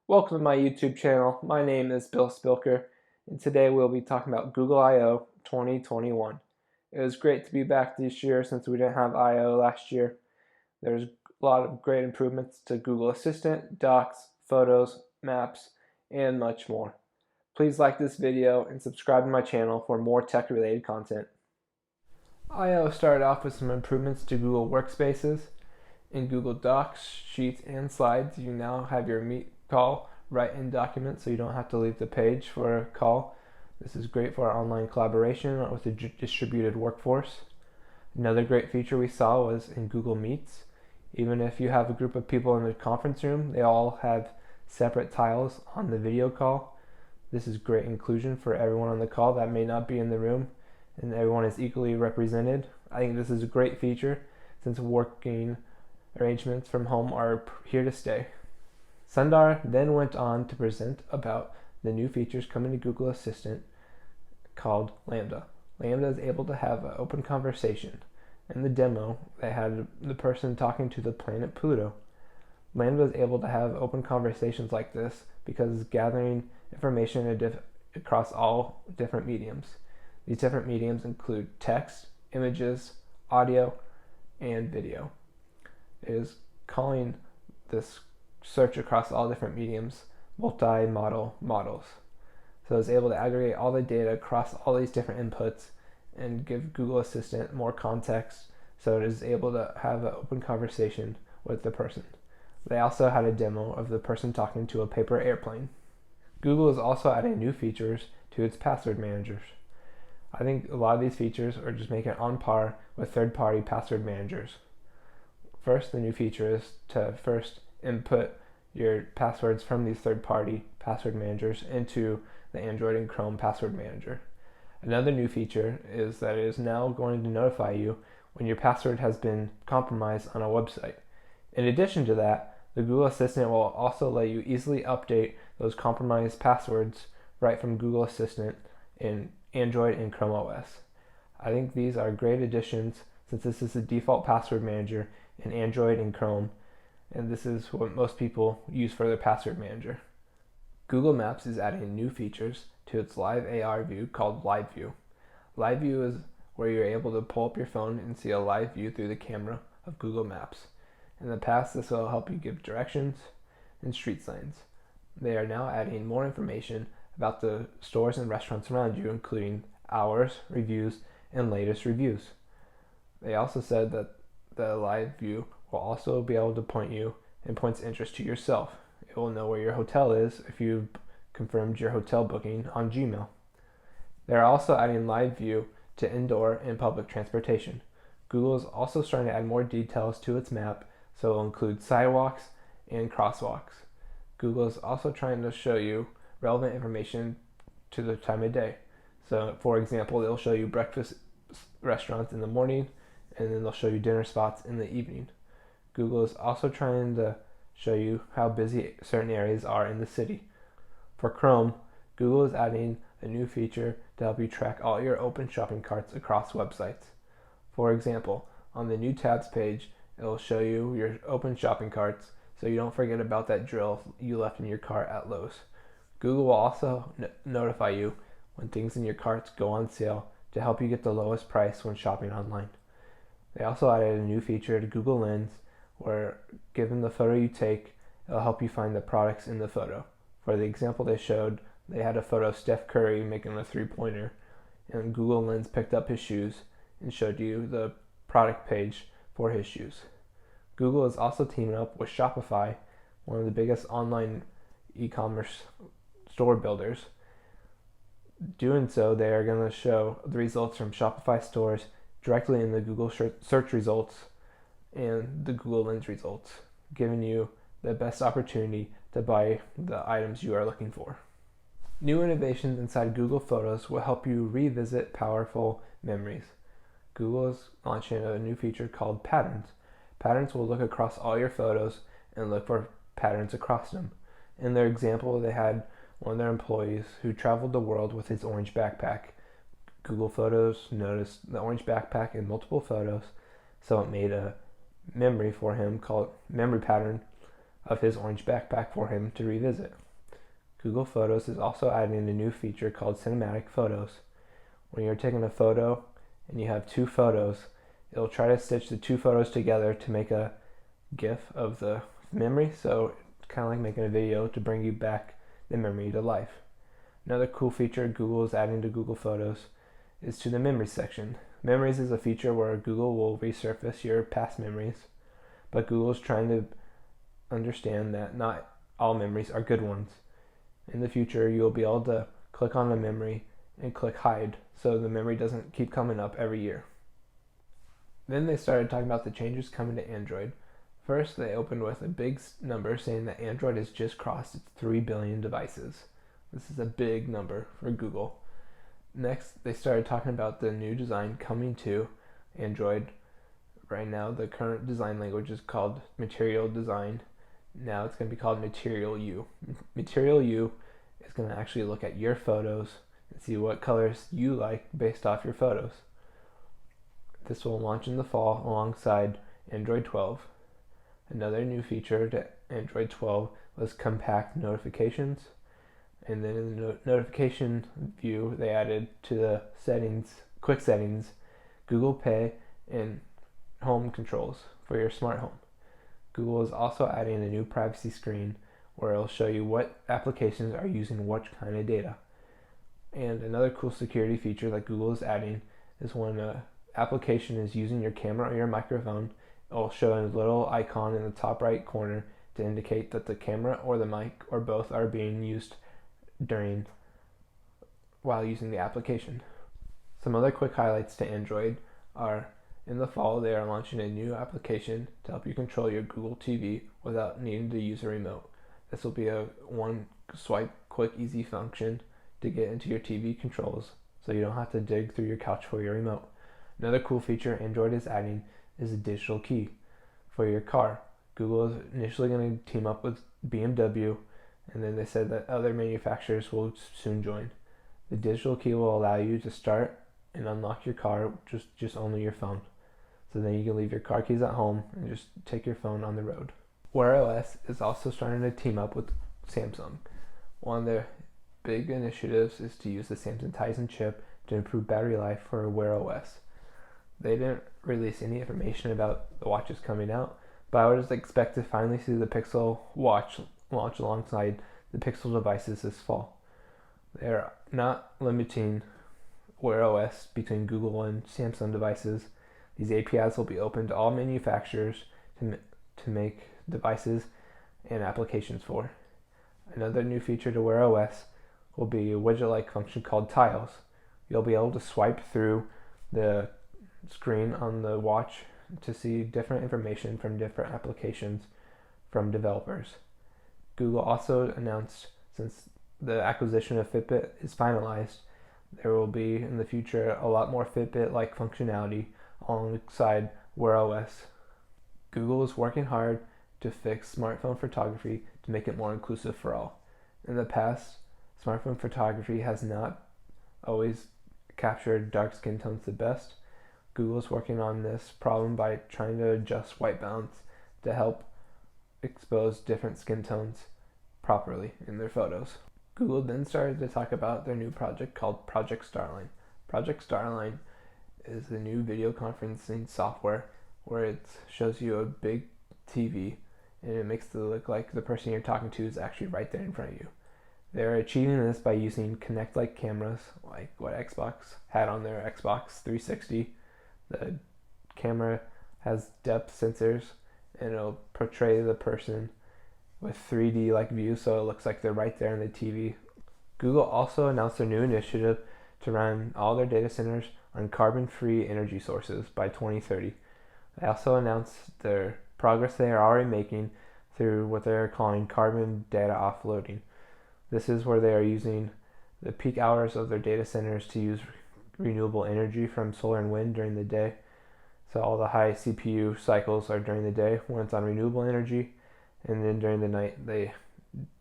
Welcome to my YouTube channel. My name is Bill Spilker, and today we'll be talking about Google I/O 2021. It was great to be back this year since we didn't have I/O last year. There's a lot of great improvements to Google Assistant, Docs, Photos, Maps, and much more. Please like this video and subscribe to my channel for more tech-related content. I/O started off with some improvements to Google Workspaces. In Google Docs, Sheets, and Slides, you now have your Meet call right in Documents, so you don't have to leave the page for a call. This is great for our online collaboration with a distributed workforce. Another great feature we saw was in Google Meets. Even if you have a group of people in a conference room, they all have separate tiles on the video call. This is great inclusion for everyone on the call that may not be in the room, and everyone is equally represented. I think this is a great feature since working arrangements from home are here to stay. Sundar then went on to present about the new features coming to Google Assistant called Lambda. Lambda is able to have an open conversation. In the demo, they had the person talking to the planet Pluto. Lambda is able to have open conversations like this because it's gathering information across all different mediums. These different mediums include text, images, audio, and video. It is calling this search across all different mediums multi-model models. So it's able to aggregate all the data across all these different inputs and give Google Assistant more context so it is able to have an open conversation with the person. They also had a demo of the person talking to a paper airplane. Google is also adding new features to its password managers. I think a lot of these features are just making it on par with third-party password managers. First, the new feature is to first input your passwords from these third-party password managers into the Android and Chrome password manager. Another new feature is that it is now going to notify you when your password has been compromised on a website. In addition to that, the Google Assistant will also let you easily update those compromised passwords right from Google Assistant in Android and Chrome OS. I think these are great additions since this is the default password manager in Android and Chrome, and this is what most people use for their password manager. Google Maps is adding new features to its live AR view called Live View. Live View is where you're able to pull up your phone and see a live view through the camera of Google Maps. In the past, this will help you give directions and street signs. They are now adding more information about the stores and restaurants around you, including hours, reviews, and latest reviews. They also said that the live view will also be able to point you and points interest to yourself. It will know where your hotel is if you've confirmed your hotel booking on Gmail. They're also adding live view to indoor and public transportation. Google is also starting to add more details to its map, so it will include sidewalks and crosswalks. Google is also trying to show you relevant information to the time of day. So, for example, they'll show you breakfast restaurants in the morning, and then they'll show you dinner spots in the evening. Google is also trying to show you how busy certain areas are in the city. For Chrome, Google is adding a new feature to help you track all your open shopping carts across websites. For example, on the new tabs page, it will show you your open shopping carts so you don't forget about that drill you left in your cart at Lowe's. Google will also notify you when things in your carts go on sale to help you get the lowest price when shopping online. They also added a new feature to Google Lens where, given the photo you take, it'll help you find the products in the photo. For the example they showed, they had a photo of Steph Curry making a three-pointer, and Google Lens picked up his shoes and showed you the product page for his shoes. Google is also teaming up with Shopify, one of the biggest online e-commerce store builders. Doing so, they are going to show the results from Shopify stores directly in the Google search results and the Google Lens results, giving you the best opportunity to buy the items you are looking for. New innovations inside Google Photos will help you revisit powerful memories. Google is launching a new feature called Patterns. Patterns will look across all your photos and look for patterns across them. In their example, they had one of their employees who traveled the world with his orange backpack. Google Photos noticed the orange backpack in multiple photos, so it made a memory for him called memory pattern of his orange backpack for him to revisit. Google Photos is also adding a new feature called cinematic photos. When you're taking a photo and you have two photos, it'll try to stitch the two photos together to make a GIF of the memory, so it's kind of like making a video to bring you back the memory to life. Another cool feature Google is adding to Google Photos is to the memories section. Memories is a feature where Google will resurface your past memories, but Google is trying to understand that not all memories are good ones. In the future, you'll be able to click on a memory and click hide, so the memory doesn't keep coming up every year. Then they started talking about the changes coming to Android. First, they opened with a big number saying that Android has just crossed its 3 billion devices. This is a big number for Google. Next, they started talking about the new design coming to Android. Right now, the current design language is called Material Design. Now it's going to be called Material U. Material U is going to actually look at your photos and see what colors you like based off your photos. This will launch in the fall alongside Android 12. Another new feature to Android 12 was compact notifications. And then in the notification view, they added to the settings, quick settings, Google Pay, and home controls for your smart home. Google is also adding a new privacy screen where it'll show you what applications are using what kind of data. And another cool security feature that Google is adding is when an application is using your camera or your microphone, it'll show a little icon in the top right corner to indicate that the camera or the mic or both are being used while using the application. Some other quick highlights to Android are in the fall, they are launching a new application to help you control your Google TV without needing to use a remote. This will be a one swipe, quick, easy function to get into your TV controls, so you don't have to dig through your couch for your remote. Another cool feature Android is adding is a digital key for your car. Google is initially going to team up with BMW, and then they said that other manufacturers will soon join. The digital key will allow you to start and unlock your car just only your phone. So then you can leave your car keys at home and just take your phone on the road. Wear OS is also starting to team up with Samsung. One of their big initiatives is to use the Samsung Tizen chip to improve battery life for Wear OS. They didn't release any information about the watches coming out, but I would just expect to finally see the Pixel watch launch alongside the Pixel devices this fall. They're not limiting Wear OS between Google and Samsung devices. These APIs will be open to all manufacturers to make devices and applications for. Another new feature to Wear OS will be a widget-like function called tiles. You'll be able to swipe through the screen on the watch to see different information from different applications from developers. Google also announced, since the acquisition of Fitbit is finalized, there will be in the future a lot more Fitbit-like functionality alongside Wear OS. Google is working hard to fix smartphone photography to make it more inclusive for all. In the past, smartphone photography has not always captured dark skin tones the best. Google is working on this problem by trying to adjust white balance to help expose different skin tones properly in their photos. Google then started to talk about their new project called Project Starline. Project Starline is a new video conferencing software where it shows you a big TV and it makes it look like the person you're talking to is actually right there in front of you. They're achieving this by using Kinect-like cameras like what Xbox had on their Xbox 360. The camera has depth sensors and it'll portray the person with 3D-like views so it looks like they're right there in the TV. Google also announced their new initiative to run all their data centers on carbon-free energy sources by 2030. They also announced their progress they are already making through what they are calling carbon data offloading. This is where they are using the peak hours of their data centers to use renewable energy from solar and wind during the day. So all the high CPU cycles are during the day when it's on renewable energy, and then during the night they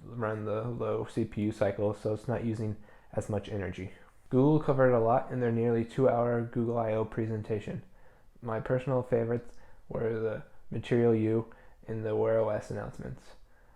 run the low CPU cycles so it's not using as much energy. Google covered a lot in their nearly 2-hour Google I/O presentation. My personal favorites were the Material U and the Wear OS announcements.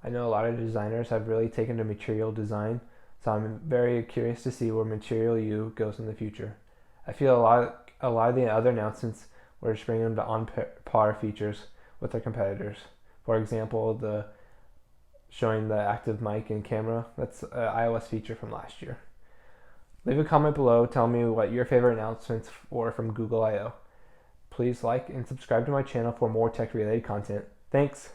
I know a lot of designers have really taken to material design, so I'm very curious to see where Material U goes in the future. I feel a lot of the other announcements were just bringing them to on par features with their competitors. For example, the showing the active mic and camera, that's an iOS feature from last year. Leave a comment below, tell me what your favorite announcements were from Google I/O. Please like and subscribe to my channel for more tech related content. Thanks!